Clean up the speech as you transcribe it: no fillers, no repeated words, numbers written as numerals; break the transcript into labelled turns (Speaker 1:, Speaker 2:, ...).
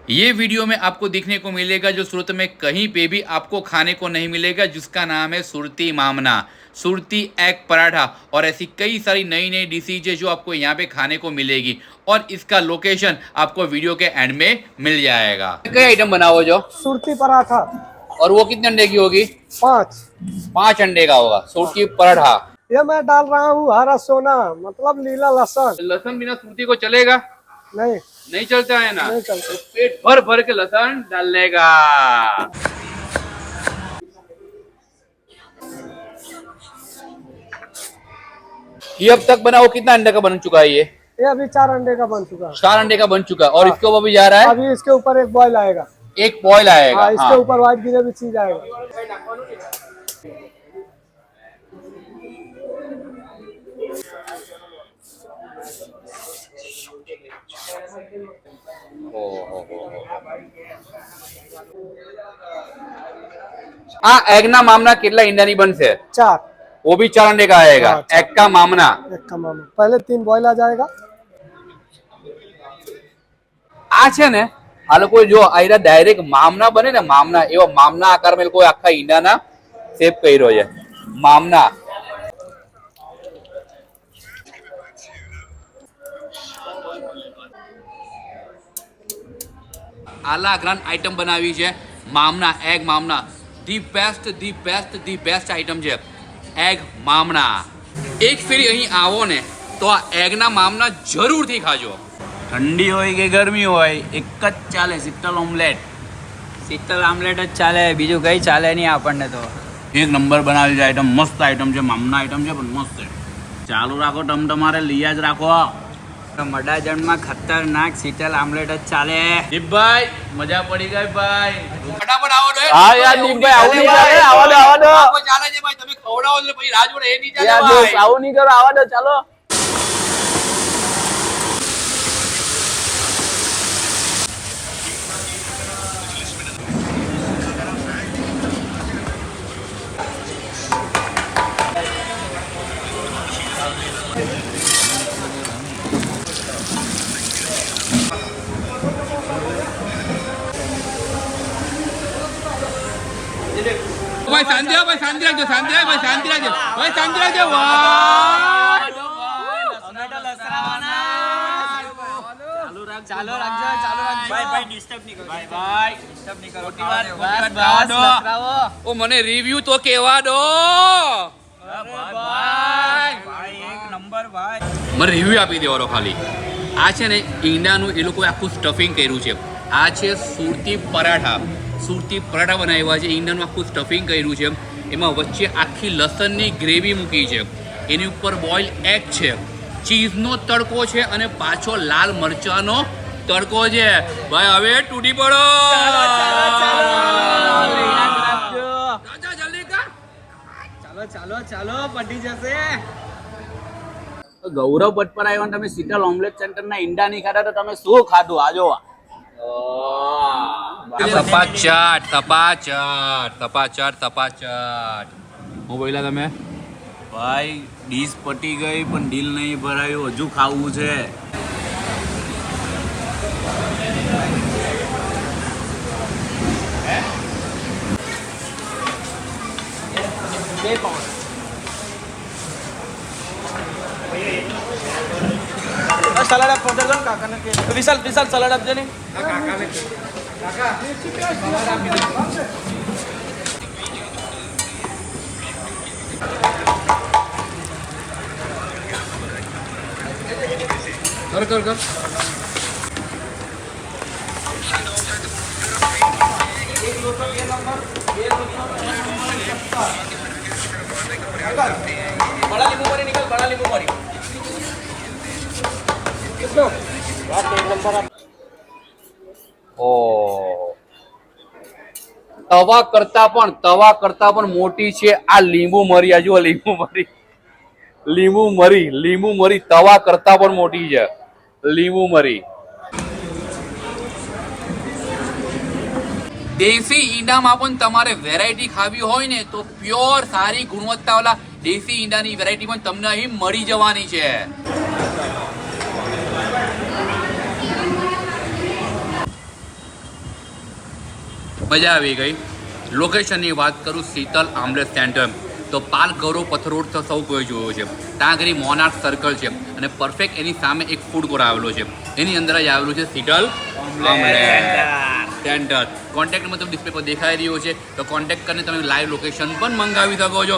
Speaker 1: ये वीडियो में आपको देखने को मिलेगा जो सूरत में कहीं पे भी आपको खाने को नहीं मिलेगा, जिसका नाम है सुरती मामना, सुरती एग पराठा और ऐसी कई सारी नई नई डिशेज है जो आपको यहाँ पे खाने को मिलेगी और इसका लोकेशन आपको वीडियो के एंड में मिल जाएगा। कई आइटम बनाओ जो
Speaker 2: सुरती पराठा
Speaker 1: और वो कितने अंडे की होगी?
Speaker 2: 5
Speaker 1: 5 अंडे का होगा सुरती पराठा।
Speaker 2: ये मैं डाल रहा हूँ हरा सोना मतलब नीला लहसुन।
Speaker 1: लहसुन बिना सुरती को चलेगा?
Speaker 2: नहीं
Speaker 1: नहीं चलता है ना,
Speaker 2: नहीं चलता।
Speaker 1: तो पेट भर भर के लहसुन डालने का। ये अब तक बना वो कितना अंडे का बन चुका है? ये
Speaker 2: अभी 4 अंडे का बन चुका है।
Speaker 1: 4 अंडे का बन चुका है और इसके ऊपर भी जा रहा है।
Speaker 2: अभी इसके ऊपर एक बॉयल आएगा,
Speaker 1: एक बॉयल आएगा।
Speaker 2: इसके ऊपर व्हाइट ग्रेवी चीज आएगा।
Speaker 1: આ એગના મામના કેટલા ઈંડાની બનશે?
Speaker 2: 4।
Speaker 1: वो भी 4 अंडे का आएगा। एग का मामना,
Speaker 2: एक का मामना पहले 3 बॉयल आ जाएगा।
Speaker 1: આ છે ને આ લોકો જો આયરા ડાયરેક્ટ મામના બને ને, મામના એવો મામના આકારમાં એ લોકો આખા ઈંડાના શેપ કર્યો છે મામના। આલા ગ્રાન્ડ આઈટમ બનાવી છે મામના, એગ મામના। ધી બેસ્ટ આઈટમ છે એગ મામના। એક ફેરી અહીં આવો ને તો આ એગના મામના જરૂરથી ખાજો।
Speaker 3: ઠંડી હોય કે ગરમી હોય એક જ ચાલે, શીતલ ઓમલેટ। શીતલ આમલેટ જ ચાલે, બીજું કઈ ચાલે નહીં આપણને તો।
Speaker 1: એક નંબર બનાવી છે આઈટમ, મસ્ત આઈટમ છે, મામના આઈટમ છે પણ મસ્ત છે।
Speaker 3: ચાલુ રાખો, તમારે લીયા જ રાખો। મડાજણમાં ખતરનાક શીતલ આમલેટ જ ચાલે।
Speaker 1: દીપભાઈ મજા પડી ગઈ ભાઈ, ફટાફટ આવો ને।
Speaker 3: હા યાર દીપભાઈ, આવું નહીં ચાલે, આવા દો
Speaker 1: આપો ચાલે છે ભાઈ, તમે ખવડાવો એટલે પછી રાહ જોડે એ નહીં ચાલે ભાઈ।
Speaker 3: આવું નહીં કરો, આવા દો, ચાલો।
Speaker 1: ભાઈ શાંતિ રાખજો, ભાઈ શાંતિ રાખજો, ભાઈ શાંતિ રાખજો, ભાઈ શાંતિ રાખજો। વાહ
Speaker 3: ચાલો રાખજો, ચાલો રાખજો ભાઈ, ડિસ્ટર્બ નહીં કરો ભાઈ, ડિસ્ટર્બ નહીં કરો।
Speaker 1: ઓ મને રિવ્યુ તો કેવા દો
Speaker 3: ભાઈ, એક નંબર ભાઈ।
Speaker 1: મને રિવ્યુ આપી દેવાનો ખાલી। આ છે ને ઈંડાનું એ લોકોએ આખું સ્ટફિંગ કર્યું છે। આ છે સુરતી પરાઠા, સુરતી પરાઠા બનાવ્યા છે, ઈંડાનું આખું સ્ટફિંગ કર્યું છે। એમાં વચ્ચે આખી લસણની ગ્રેવી મૂકી છે, એની ઉપર બોઇલ એગ છે, ચીઝનો તડકો છે અને પાછો લાલ મરચાંનો તડકો છે। ભાઈ હવે તૂટી પડો, જલ્દી કર।
Speaker 3: ચાલો પટી જશે। ગૌરવ ભટ્ટ પર આવ્યા, તમે શીતલ ઓમલેટ સેન્ટરના ઈંડા નહીં ખાતા તો તમે શું ખાધું? આજો
Speaker 1: તપાચટ હું બોલ્યા તમે?
Speaker 3: ભાઈ ડીશ પટી ગઈ પણ ડીલ નહીં ભરાયું, હજુ ખાવું છે।
Speaker 2: સલાડ આપ પહોંચો કાકાને કે વિશાલ સલાડ આપજો ને
Speaker 1: કર
Speaker 2: બડા લીંબુ મારી નીકળ, બડા લીંબુ મારી કેટલો વાત એક નંબર આપ।
Speaker 1: તવા કરતા પણ મોટી છે આ લીંબુ મરી। આ જુઓ લીંબુ મરી તવા કરતા પણ મોટી છે લીંબુ મરી। દેશી ઈંડામાં પણ તમારે વેરાયટી ખાવી હોય ને તો પ્યોર સારી ગુણવત્તાવાળા દેશી ઈંડાની વેરાયટી પણ તમને અહીં મળી જવાની છે। મજા આવી ગઈ. લોકેશનની વાત કરું, શીતલ આમલેટ સેન્ટર, તો પાલ ગૌરવ પથ્થર રોડ તો સૌ કોઈ જોયો છે. ત્યાં આગળ મોનાર્ક સર્કલ છે અને પરફેક્ટ એની સામે એક ફૂડ કોર્ટ આવેલો છે. એની અંદર જ આવેલું છે Sheetal omelette centre. Contact number તમને ડિસ્પ્લે પર દેખાઈ રહ્યો છે, તો કોન્ટેક્ટ કરીને તમે લાઈવ લોકેશન પણ મંગાવી શકો છો.